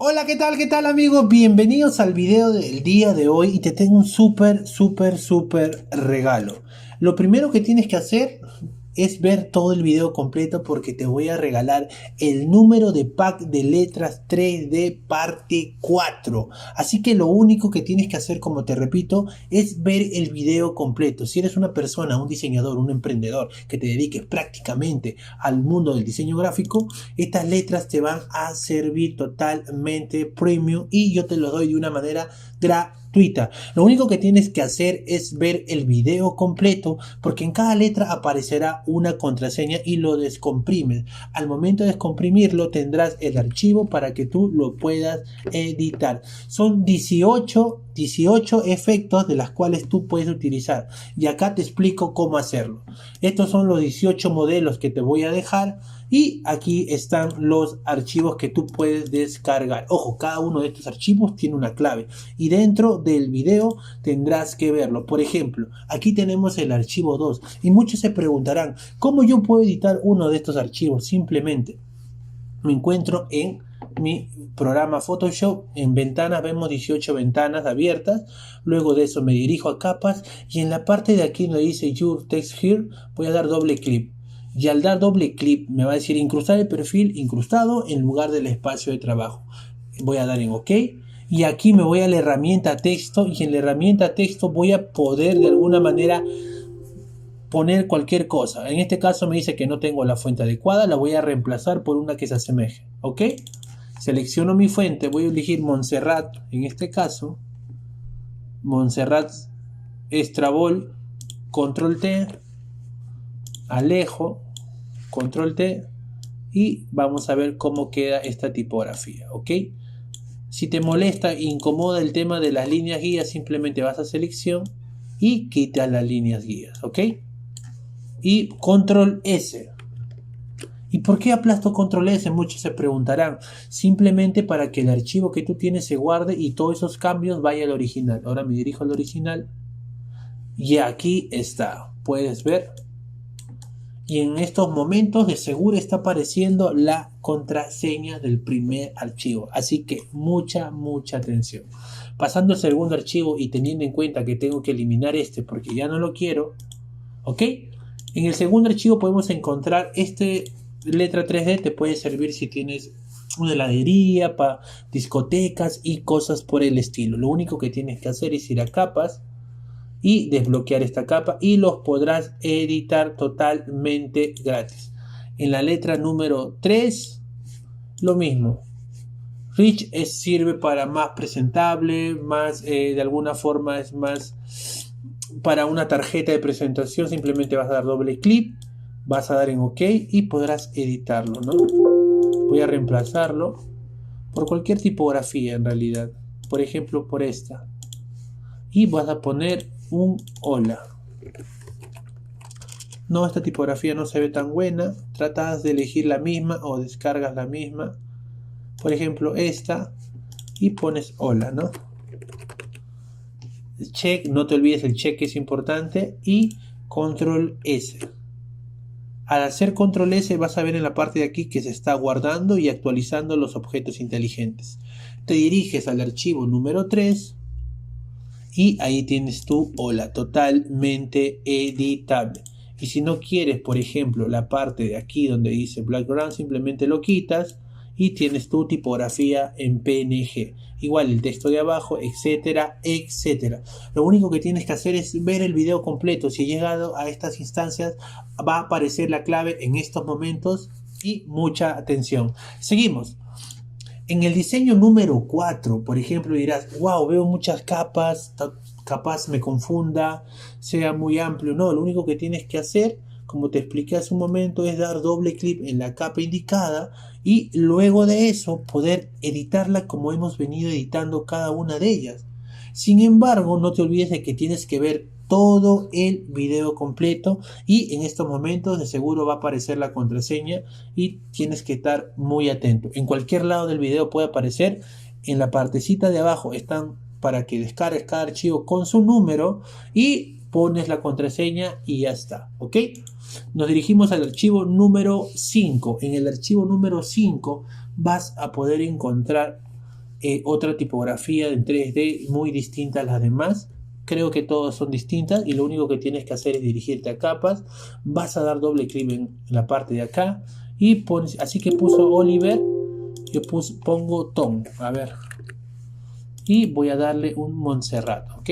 Hola, ¿qué tal amigos? Bienvenidos al video del día de hoy y te tengo un súper regalo. Lo primero que tienes que hacer es ver todo el video completo porque te voy a regalar el número de pack de letras 3D parte 4. Así que lo único que tienes que hacer, como te repito, es ver el video completo. Si eres una persona, un diseñador, un emprendedor que te dediques prácticamente al mundo del diseño gráfico, estas letras te van a servir totalmente premium y yo te lo doy de una manera gratuita. Lo único que tienes que hacer es ver el video completo porque en cada letra aparecerá una contraseña y lo descomprimes. Al momento de descomprimirlo tendrás el archivo para que tú lo puedas editar. Son 18 efectos de las cuales tú puedes utilizar y acá te explico cómo hacerlo. Estos son los 18 modelos que te voy a dejar y aquí están los archivos que tú puedes descargar. Ojo, cada uno de estos archivos tiene una clave y dentro del video tendrás que verlo. Por ejemplo, aquí tenemos el archivo 2 y muchos se preguntarán, ¿cómo yo puedo editar uno de estos archivos? Simplemente me encuentro en mi programa Photoshop. En ventanas vemos 18 ventanas abiertas. Luego de eso me dirijo a capas y en la parte de aquí donde dice Your Text Here voy a dar doble clic. Y al dar doble clic me va a decir incrustar el perfil incrustado en lugar del espacio de trabajo. Voy a dar en OK. Y aquí me voy a la herramienta texto y en la herramienta texto voy a poder de alguna manera poner cualquier cosa. En este caso me dice que no tengo la fuente adecuada, la voy a reemplazar por una que se asemeje. ¿Ok? Selecciono mi fuente, voy a elegir Montserrat, en este caso, Montserrat Estrabol, control T, alejo, control T y vamos a ver cómo queda esta tipografía. ¿Ok? Si te molesta, incomoda el tema de las líneas guías, simplemente vas a selección y quitas las líneas guías. ¿Ok? Y control S. ¿Y por qué aplasto control S? Muchos se preguntarán. Simplemente para que el archivo que tú tienes se guarde y todos esos cambios vayan al original. Ahora me dirijo al original y aquí está. Puedes ver. Y en estos momentos de seguro está apareciendo la contraseña del primer archivo. Así que mucha atención. Pasando al segundo archivo y teniendo en cuenta que tengo que eliminar este porque ya no lo quiero. ¿Ok? En el segundo archivo podemos encontrar letra 3D, te puede servir si tienes una heladería, para discotecas y cosas por el estilo. Lo único que tienes que hacer es ir a capas y desbloquear esta capa y los podrás editar totalmente gratis. En la letra número 3, lo mismo. Rich sirve para más presentable, más de alguna forma es más para una tarjeta de presentación. Simplemente vas a dar doble clic, vas a dar en OK y podrás editarlo, ¿no? Voy a reemplazarlo por cualquier tipografía en realidad, por ejemplo por esta, y vas a poner un hola. No, esta tipografía no se ve tan buena, tratas de elegir la misma o descargas la misma, por ejemplo esta, y pones hola, ¿no? Check, no te olvides el check, que es importante, y control S. Al hacer control S vas a ver en la parte de aquí que se está guardando y actualizando los objetos inteligentes. Te diriges al archivo número 3 y ahí tienes tu hola totalmente editable. Y si no quieres, por ejemplo, la parte de aquí donde dice background, simplemente lo quitas y tienes tu tipografía en PNG. Igual el texto de abajo, etcétera, etcétera. Lo único que tienes que hacer es ver el video completo. Si he llegado a estas instancias, va a aparecer la clave en estos momentos y mucha atención. Seguimos. En el diseño número 4, por ejemplo, dirás, wow, veo muchas capas, capaz me confunda, sea muy amplio. No, lo único que tienes que hacer, como te expliqué hace un momento, es dar doble clic en la capa indicada y luego de eso poder editarla como hemos venido editando cada una de ellas. Sin embargo, no te olvides de que tienes que ver todo el video completo y en estos momentos de seguro va a aparecer la contraseña y tienes que estar muy atento. En cualquier lado del video puede aparecer, en la partecita de abajo están para que descargues cada archivo con su número y pones la contraseña y ya está, ¿ok? Nos dirigimos al archivo número 5. En el archivo número 5 vas a poder encontrar otra tipografía en 3D muy distinta a las demás. Creo que todas son distintas y lo único que tienes que hacer es dirigirte a capas. Vas a dar doble clic en la parte de acá y pones, así que puso Oliver, yo pongo Tom, a ver, y voy a darle un Montserrat, ok,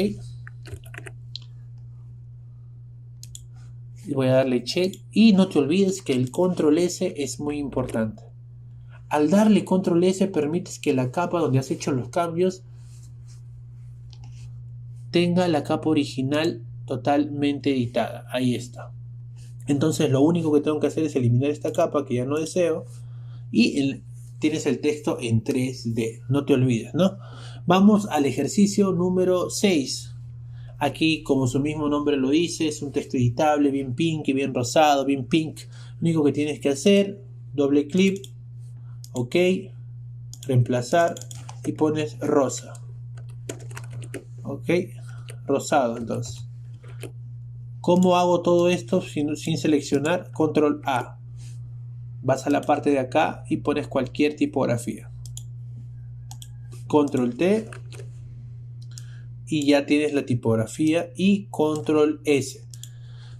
y voy a darle check y no te olvides que el control S es muy importante. Al darle control S permites que la capa donde has hecho los cambios tenga la capa original totalmente editada. Ahí está. Entonces lo único que tengo que hacer es eliminar esta capa que ya no deseo y tienes el texto en 3D. No te olvides, ¿no? Vamos al ejercicio número 6. Aquí, como su mismo nombre lo dice, es un texto editable, bien pink, bien rosado, bien pink. Lo único que tienes que hacer, doble clic, ok, reemplazar y pones rosa. Ok, rosado entonces. ¿Cómo hago todo esto sin seleccionar? Control A. Vas a la parte de acá y pones cualquier tipografía. Control T. Y ya tienes la tipografía y control S.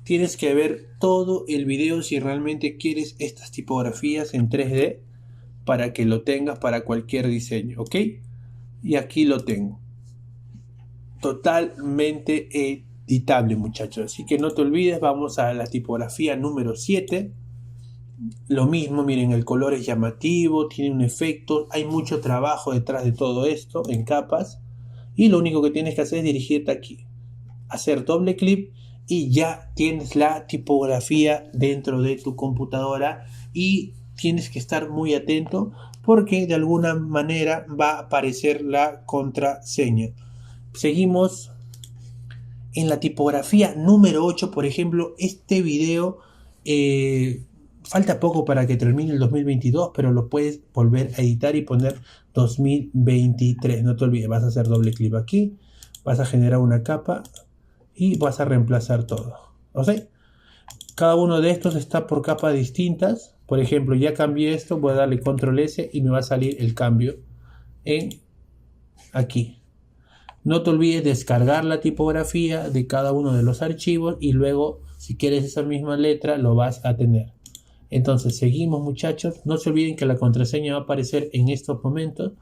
Tienes que ver todo el video si realmente quieres estas tipografías en 3D para que lo tengas para cualquier diseño, ¿ok? Y aquí lo tengo. Totalmente editable, muchachos. Así que no te olvides, vamos a la tipografía número 7. Lo mismo, miren, el color es llamativo, tiene un efecto, hay mucho trabajo detrás de todo esto en capas. Y lo único que tienes que hacer es dirigirte aquí, hacer doble clic y ya tienes la tipografía dentro de tu computadora y tienes que estar muy atento porque de alguna manera va a aparecer la contraseña. Seguimos en la tipografía número 8, por ejemplo, este video falta poco para que termine el 2022, pero lo puedes volver a editar y poner 2023. No te olvides, vas a hacer doble clic aquí, vas a generar una capa y vas a reemplazar todo. ¿Ok? Cada uno de estos está por capas distintas. Por ejemplo, ya cambié esto, voy a darle control S y me va a salir el cambio en aquí. No te olvides descargar la tipografía de cada uno de los archivos y luego, si quieres esa misma letra, lo vas a tener. Entonces seguimos, muchachos. No se olviden que la contraseña va a aparecer en estos momentos.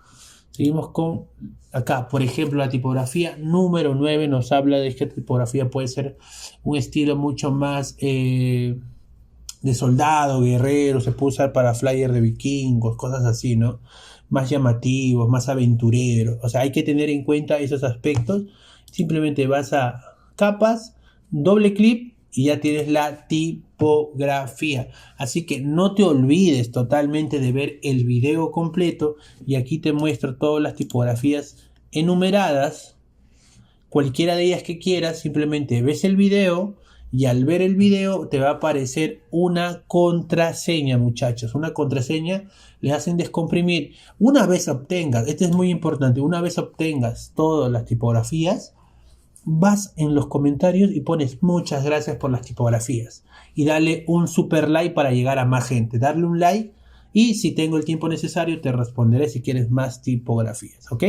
Seguimos con acá, por ejemplo, la tipografía número 9 nos habla de que esta tipografía puede ser un estilo mucho más de soldado, guerrero, se puede usar para flyer de vikingos, cosas así, ¿no? Más llamativos, más aventureros. O sea, hay que tener en cuenta esos aspectos. Simplemente vas a capas, doble clic y ya tienes la tipografía. Así que no te olvides totalmente de ver el video completo y aquí te muestro todas las tipografías enumeradas. Cualquiera de ellas que quieras, simplemente ves el video y al ver el video te va a aparecer una contraseña, muchachos. Una contraseña le hacen descomprimir. Una vez obtengas, esto es muy importante, una vez obtengas todas las tipografías, vas en los comentarios y pones muchas gracias por las tipografías y dale un super like para llegar a más gente. Darle un like y si tengo el tiempo necesario te responderé si quieres más tipografías, ¿ok?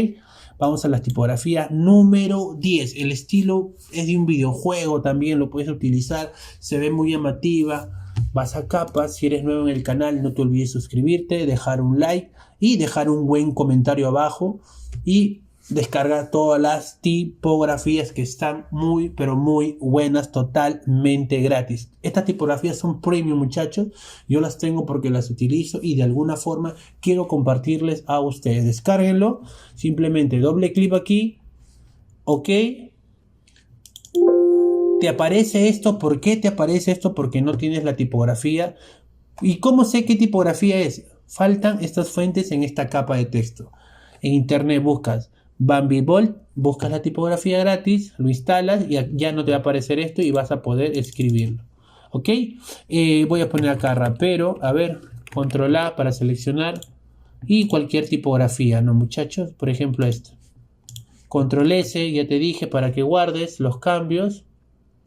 Vamos a la tipografía número 10. El estilo es de un videojuego, también lo puedes utilizar, se ve muy llamativa. Vas a capas, si eres nuevo en el canal no te olvides suscribirte, dejar un like y dejar un buen comentario abajo y descargar todas las tipografías que están muy pero muy buenas, totalmente gratis. Estas tipografías son premium, muchachos. Yo las tengo porque las utilizo y de alguna forma quiero compartirles a ustedes. Descárguenlo, simplemente doble clic aquí, ok. Te aparece esto. ¿Por qué te aparece esto? Porque no tienes la tipografía. ¿Y cómo sé qué tipografía es? Faltan estas fuentes en esta capa de texto. En internet buscas Bambi Bold, buscas la tipografía gratis, lo instalas y ya no te va a aparecer esto y vas a poder escribirlo. ¿Ok? Voy a poner acá rapero, a ver, control A para seleccionar y cualquier tipografía, ¿no, muchachos? Por ejemplo esta. Control S, ya te dije, para que guardes los cambios.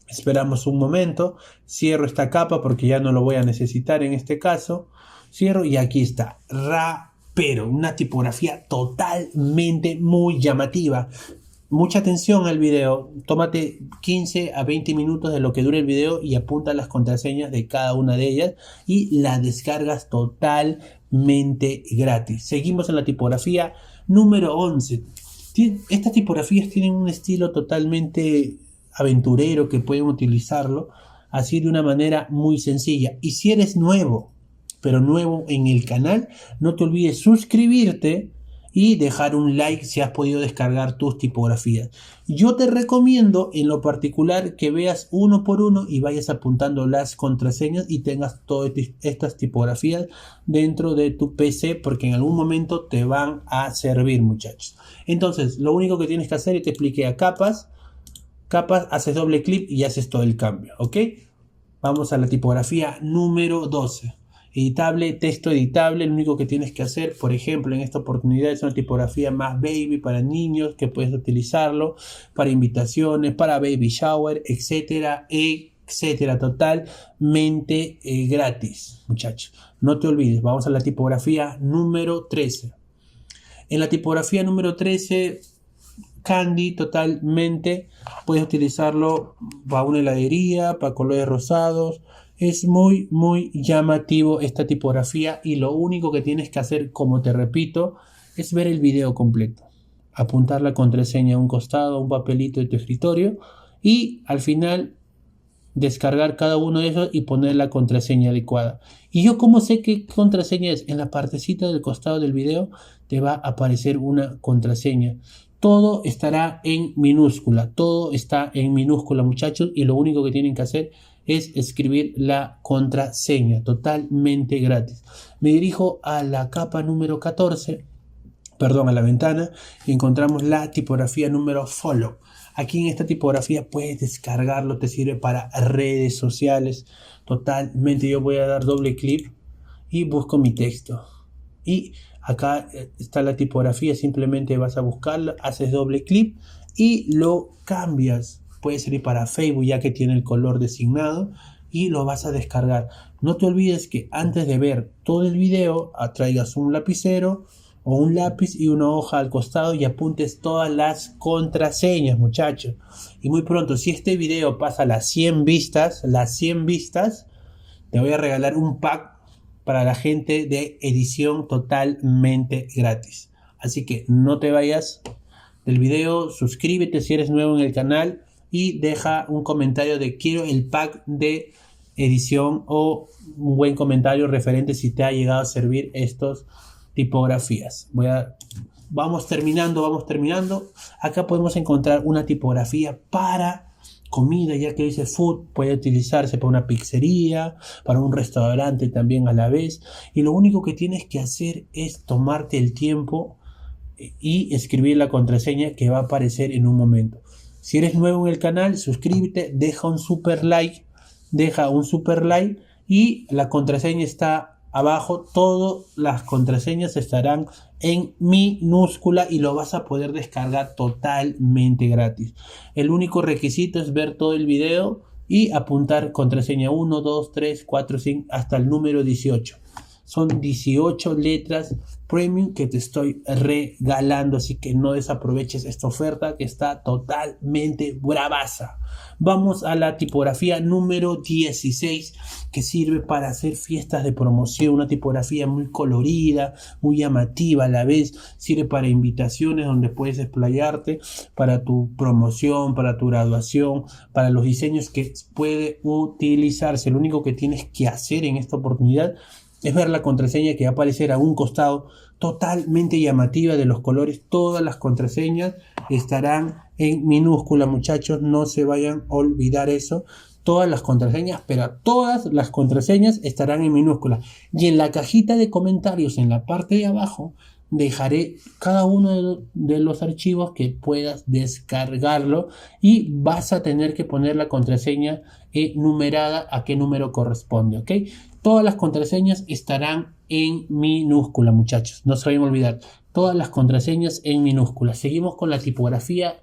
Esperamos un momento, cierro esta capa porque ya no lo voy a necesitar en este caso. Cierro y aquí está, pero una tipografía totalmente muy llamativa. Mucha atención al video, tómate 15 a 20 minutos de lo que dure el video y apunta las contraseñas de cada una de ellas y la descargas totalmente gratis. Seguimos en la tipografía número 11. Estas tipografías tienen un estilo totalmente aventurero que pueden utilizarlo así de una manera muy sencilla. Y si eres nuevo, pero nuevo en el canal, no te olvides suscribirte y dejar un like si has podido descargar tus tipografías. Yo te recomiendo en lo particular que veas uno por uno y vayas apuntando las contraseñas y tengas todas estas tipografías dentro de tu PC, porque en algún momento te van a servir, muchachos. Entonces, lo único que tienes que hacer, y te expliqué a capas, haces doble clic y haces todo el cambio, ¿ok? Vamos a la tipografía número 12. Editable, texto editable. Lo único que tienes que hacer, por ejemplo, en esta oportunidad es una tipografía más baby para niños, que puedes utilizarlo para invitaciones, para baby shower, etcétera, etcétera. Totalmente gratis, muchachos. No te olvides. Vamos a la tipografía número 13. En la tipografía número 13, Candy, totalmente puedes utilizarlo para una heladería, para colores rosados. Es muy llamativo esta tipografía y lo único que tienes que hacer, como te repito, es ver el video completo, apuntar la contraseña a un costado, a un papelito de tu escritorio y al final descargar cada uno de esos y poner la contraseña adecuada. ¿Y yo cómo sé qué contraseña es? En la partecita del costado del video te va a aparecer una contraseña. Todo estará en minúscula, todo está en minúscula, muchachos, y lo único que tienen que hacer es escribir la contraseña, totalmente gratis. Me dirijo a la capa número 14, a la ventana, y encontramos la tipografía número Follow. Aquí en esta tipografía puedes descargarlo, te sirve para redes sociales, totalmente. Yo voy a dar doble clic y busco mi texto. Y acá está la tipografía, simplemente vas a buscarla, haces doble clic y lo cambias. Puede servir para Facebook ya que tiene el color designado y lo vas a descargar. No te olvides que antes de ver todo el video traigas un lapicero o un lápiz y una hoja al costado y apuntes todas las contraseñas, muchachos. Y muy pronto, si este video pasa las 100 vistas, te voy a regalar un pack para la gente de edición totalmente gratis. Así que no te vayas del video, suscríbete si eres nuevo en el canal y deja un comentario de quiero el pack de edición o un buen comentario referente si te ha llegado a servir estos tipografías. Vamos terminando. Acá podemos encontrar una tipografía para comida, ya que dice food, puede utilizarse para una pizzería, para un restaurante también a la vez. Y lo único que tienes que hacer es tomarte el tiempo y escribir la contraseña que va a aparecer en un momento. Si eres nuevo en el canal, suscríbete, deja un super like y la contraseña está abajo. Todas las contraseñas estarán en minúscula y lo vas a poder descargar totalmente gratis. El único requisito es ver todo el video y apuntar contraseña 1, 2, 3, 4, 5 hasta el número 18. Son 18 letras premium que te estoy regalando, así que no desaproveches esta oferta que está totalmente bravaza. Vamos a la tipografía número 16, que sirve para hacer fiestas de promoción. Una tipografía muy colorida, muy llamativa a la vez. Sirve para invitaciones donde puedes explayarte, para tu promoción, para tu graduación, para los diseños que puede utilizarse. Lo único que tienes que hacer en esta oportunidad es ver la contraseña que va a aparecer a un costado, totalmente llamativa de los colores. Todas las contraseñas estarán en minúscula, muchachos, no se vayan a olvidar eso. Todas las contraseñas, pero todas las contraseñas estarán en minúscula. Y en la cajita de comentarios, en la parte de abajo, dejaré cada uno de los archivos que puedas descargarlo y vas a tener que poner la contraseña numerada a qué número corresponde, ¿ok? Todas las contraseñas estarán en minúscula, muchachos. No se vayan a olvidar. Todas las contraseñas en minúscula. Seguimos con la tipografía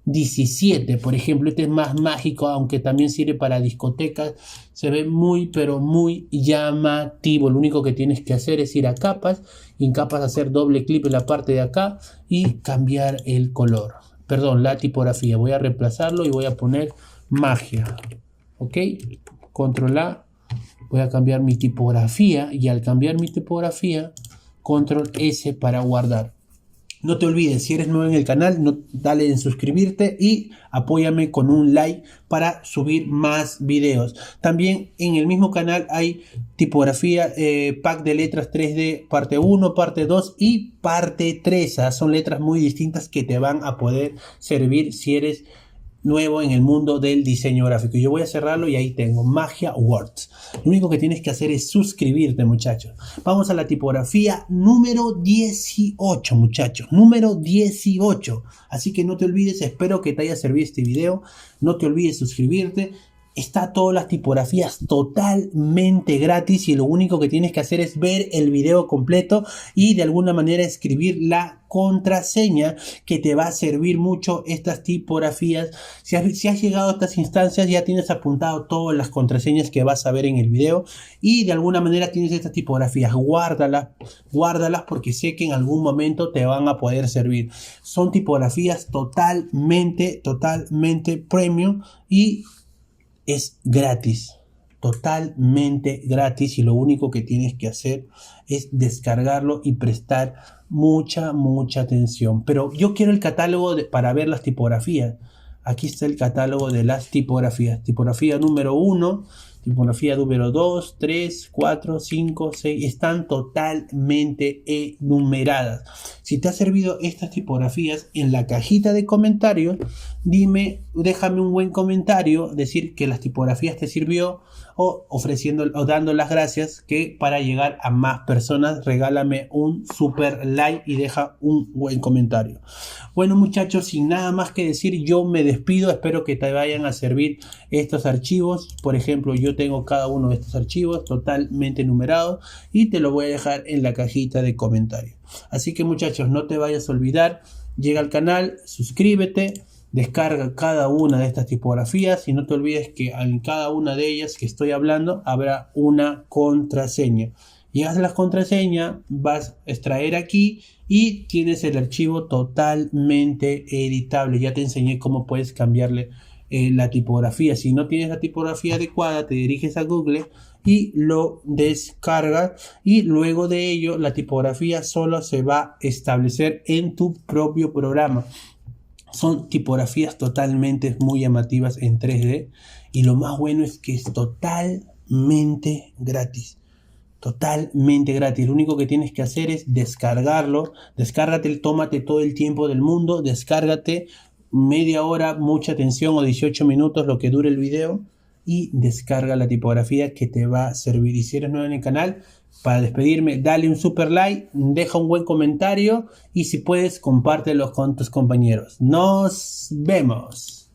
17, por ejemplo. Este es más mágico, aunque también sirve para discotecas. Se ve muy, pero muy llamativo. Lo único que tienes que hacer es ir a capas, y en capas hacer doble clic en la parte de acá y cambiar el color. Perdón, la tipografía. Voy a reemplazarlo y voy a poner magia. Ok, control A. Voy a cambiar mi tipografía, y al cambiar mi tipografía, control S para guardar. No te olvides, si eres nuevo en el canal, dale en suscribirte y apóyame con un like para subir más videos. También en el mismo canal hay tipografía, pack de letras 3D, parte 1, parte 2 y parte 3. Son letras muy distintas que te van a poder servir si eres nuevo en el mundo del diseño gráfico. Yo voy a cerrarlo y ahí tengo Magia Words. Lo único que tienes que hacer es suscribirte, muchachos. Vamos a la tipografía número 18, muchachos. Número 18. Así que no te olvides, espero que te haya servido este video. No te olvides suscribirte. Está todas las tipografías totalmente gratis, y lo único que tienes que hacer es ver el video completo y de alguna manera escribir la contraseña, que te va a servir mucho estas tipografías. Si has llegado a estas instancias, ya tienes apuntado todas las contraseñas que vas a ver en el video, y de alguna manera tienes estas tipografías. Guárdalas porque sé que en algún momento te van a poder servir. Son tipografías totalmente premium y es gratis, totalmente gratis, y lo único que tienes que hacer es descargarlo y prestar mucha atención. Pero yo quiero el catálogo para ver las tipografías. Aquí está el catálogo de las tipografías. Tipografía número 1, tipografía número 2, 3, 4, 5, 6. Están totalmente enumeradas. Si te ha servido estas tipografías, en la cajita de comentarios, déjame un buen comentario, decir que las tipografías te sirvió, o dando las gracias, que para llegar a más personas regálame un super like y deja un buen comentario. Bueno, muchachos, sin nada más que decir, yo me despido. Espero que te vayan a servir estos archivos. Por ejemplo, yo tengo cada uno de estos archivos totalmente numerados y te lo voy a dejar en la cajita de comentarios. Así que, muchachos, no te vayas a olvidar, llega al canal, suscríbete, descarga cada una de estas tipografías, y no te olvides que en cada una de ellas que estoy hablando habrá una contraseña. Llegas a la contraseña, vas a extraer aquí y tienes el archivo totalmente editable. Ya te enseñé cómo puedes cambiarle la tipografía. Si no tienes la tipografía adecuada, te diriges a Google y lo descargas, y luego de ello la tipografía solo se va a establecer en tu propio programa. Son tipografías totalmente muy llamativas en 3D, y lo más bueno es que es totalmente gratis. Totalmente gratis. Lo único que tienes que hacer es descargarlo. Descárgate, tómate todo el tiempo del mundo, descárgate media hora, mucha atención, o 18 minutos, lo que dure el video, y descarga la tipografía que te va a servir. Y si eres nuevo en el canal, para despedirme, dale un super like, deja un buen comentario, y si puedes, compártelo con tus compañeros. Nos vemos.